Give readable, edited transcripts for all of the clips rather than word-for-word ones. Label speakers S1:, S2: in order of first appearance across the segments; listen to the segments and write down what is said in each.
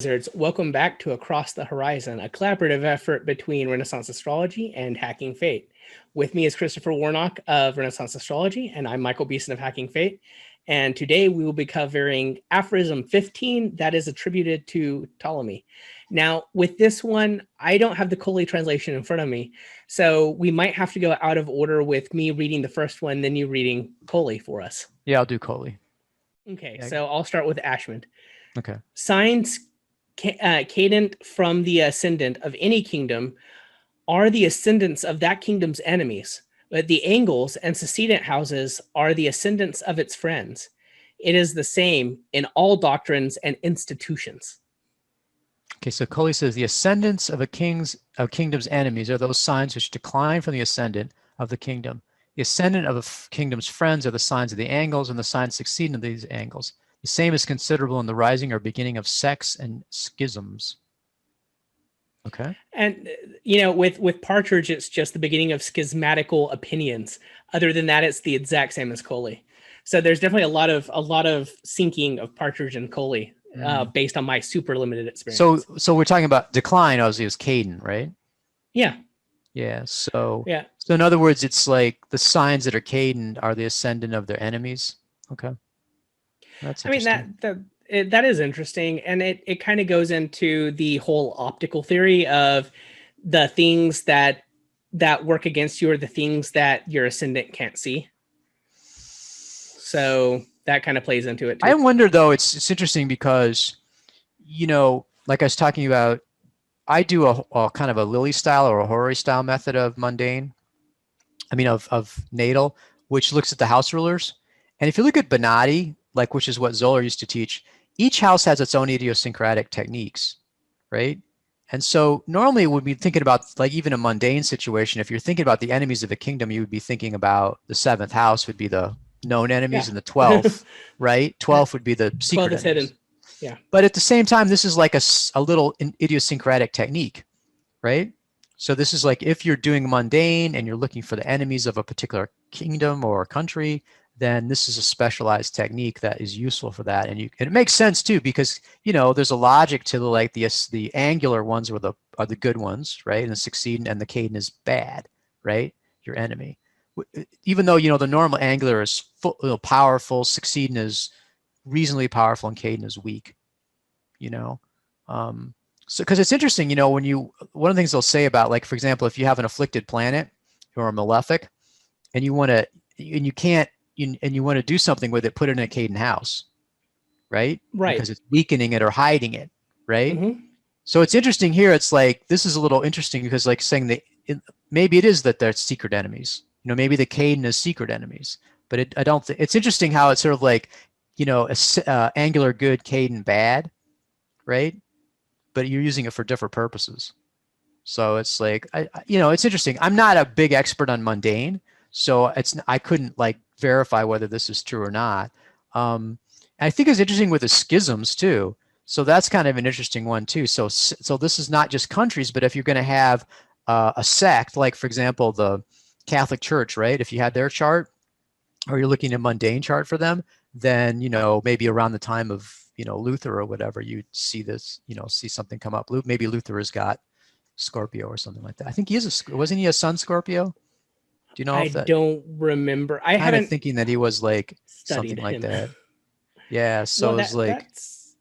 S1: Wizards, welcome back to Across the Horizon, a collaborative effort between Renaissance Astrology and Hacking Fate. With me is Christopher Warnock of Renaissance Astrology, and I'm Michael Beeson of Hacking Fate. And today we will be covering Aphorism 15 that is attributed to Ptolemy. Now, with this one, I don't have the Coley translation in front of me, so we might have to go out of order with me reading the first one, then you reading Coley for us.
S2: Yeah, I'll do Coley.
S1: Okay,
S2: Yeah.
S1: so I'll start with Ashmond.
S2: Okay.
S1: Signs cadent from the ascendant of any kingdom are the ascendants of that kingdom's enemies, but the angles and succedent houses are the ascendants of its friends. It is the same in all doctrines and institutions.
S2: Okay, so Coley says the ascendants of kingdom's enemies are those signs which decline from the ascendant of the kingdom. The ascendant of a kingdom's friends are the signs of the angles, and the signs succeeding to these angles. The same is considerable in the rising or beginning of sects and schisms. Okay.
S1: And with Partridge, it's just the beginning of schismatical opinions. Other than that, it's the exact same as Coley. So there's definitely a lot of syncing of Partridge and Coley based on my super limited experience.
S2: So we're talking about decline, obviously, is cadent, right?
S1: Yeah.
S2: Yeah. So
S1: yeah.
S2: So in other words, it's like the signs that are cadent are the ascendant of their enemies. Okay. That's interesting.
S1: That is interesting, and it kind of goes into the whole optical theory of the things that work against you are the things that your ascendant can't see. So that kind of plays into it too.
S2: I wonder though, it's interesting because, like I was talking about, I do a kind of a Lilly style or a Horary style method of mundane. I mean of natal, which looks at the house rulers. And if you look at Bonatti, which is what Zoller used to teach, each house has its own idiosyncratic techniques, right? And so normally we'd be thinking about, even a mundane situation, if you're thinking about the enemies of the kingdom, you would be thinking about the 7th house would be the known enemies, and the 12th, right? 12 would be the secret
S1: 12 is
S2: enemies.
S1: hidden. Yeah.
S2: But at the same time, this is like a little idiosyncratic technique, right? So this is like if you're doing mundane and you're looking for the enemies of a particular kingdom or country, then this is a specialized technique that is useful for that. And it makes sense too, because there's a logic to the angular ones are the good ones, right? And the succeedent and the cadent is bad, right? Your enemy. Even though the normal angular is powerful, succeedent is reasonably powerful, and cadent is weak. So because it's interesting, one of the things they'll say about, for example, if you have an afflicted planet or a malefic, and you want to do something with it, put it in a cadent house, right?
S1: Right.
S2: Because it's weakening it or hiding it, right?
S1: Mm-hmm.
S2: So it's interesting here. It's this is a little interesting because saying that maybe it is that they're secret enemies. Maybe the cadent is secret enemies, but I don't think it's interesting how it's sort of angular good, cadent bad, right? But you're using it for different purposes. So it's it's interesting. I'm not a big expert on mundane, so I couldn't verify whether this is true or not. I think it's interesting with the schisms too. So that's kind of an interesting one too. So this is not just countries, but if you're going to have a sect, for example, the Catholic Church, right? If you had their chart, or you're looking at a mundane chart for them, then maybe around the time of Luther or whatever, you'd see this, see something come up. Maybe Luther has got Scorpio or something like that. I think wasn't he a Sun Scorpio? Do you know?
S1: I don't remember. I haven't
S2: thinking that he was something like that. Yeah. So it was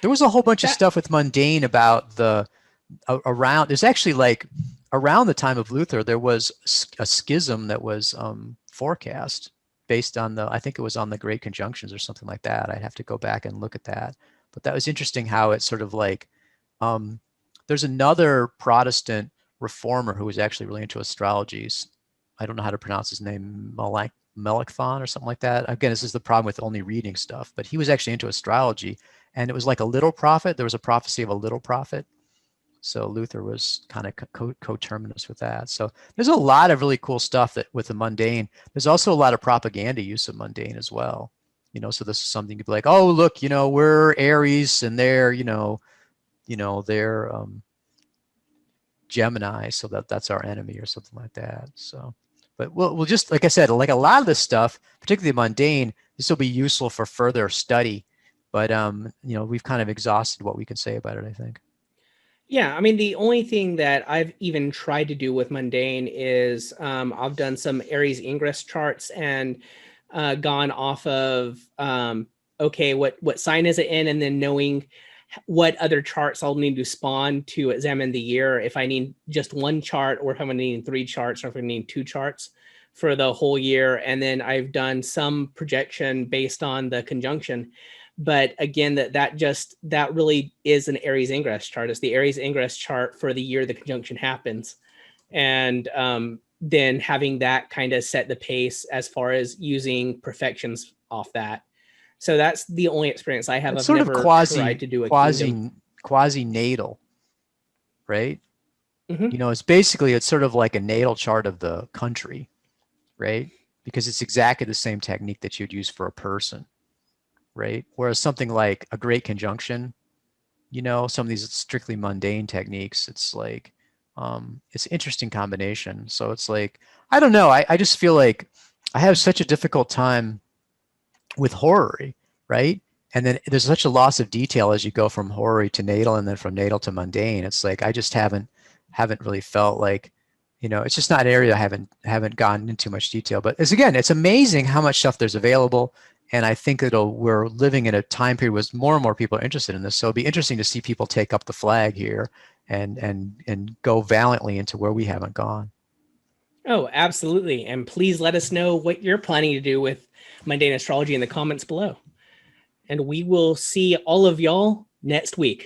S2: there was a whole bunch of stuff with mundane about around. There's actually around the time of Luther, there was a schism that was forecast based on I think it was on the Great Conjunctions or something like that. I'd have to go back and look at that. But that was interesting how it's sort of there's another Protestant reformer who was actually really into astrology. I don't know how to pronounce his name, Melanchthon or something like that. Again, this is the problem with only reading stuff, but he was actually into astrology, and it was like a little prophet. There was a prophecy of a little prophet. So Luther was kind of coterminous with that. So there's a lot of really cool stuff with the mundane. There's also a lot of propaganda use of mundane as well. So this is something you'd be like, oh, look, we're Aries and they're, they're Gemini, so that's our enemy or something like that. So, but we'll just, like I said, a lot of this stuff, particularly mundane, this will be useful for further study But we've kind of exhausted what we can say about it, I think.
S1: Yeah, I mean, the only thing that I've even tried to do with mundane is I've done some Aries ingress charts and gone off of okay, what sign is it in, and then knowing what other charts I'll need to spawn to examine the year, if I need just one chart, or if I'm needing 3 charts, or if I need 2 charts for the whole year. And then I've done some projection based on the conjunction. But again, that really is an Aries ingress chart. It's the Aries ingress chart for the year the conjunction happens. And then having that kind of set the pace as far as using perfections off that. So that's the only experience I have.
S2: It's
S1: I've
S2: sort
S1: never
S2: of
S1: tried to do a kingdom.
S2: quasi natal, right?
S1: Mm-hmm.
S2: It's sort of like a natal chart of the country, right? Because it's exactly the same technique that you'd use for a person, right? Whereas something like a great conjunction, some of these strictly mundane techniques, it's like, it's an interesting combination. So it's like, I don't know. I just feel like I have such a difficult time with horary, right? And then there's such a loss of detail as you go from horary to natal, and then from natal to mundane. It's like I just haven't really felt like, it's just not an area I haven't gotten into much detail. But it's amazing how much stuff there's available. And I think we're living in a time period where more and more people are interested in this. So it'll be interesting to see people take up the flag here and go valiantly into where we haven't gone.
S1: Oh, absolutely. And please let us know what you're planning to do with mundane astrology in the comments below. And we will see all of y'all next week.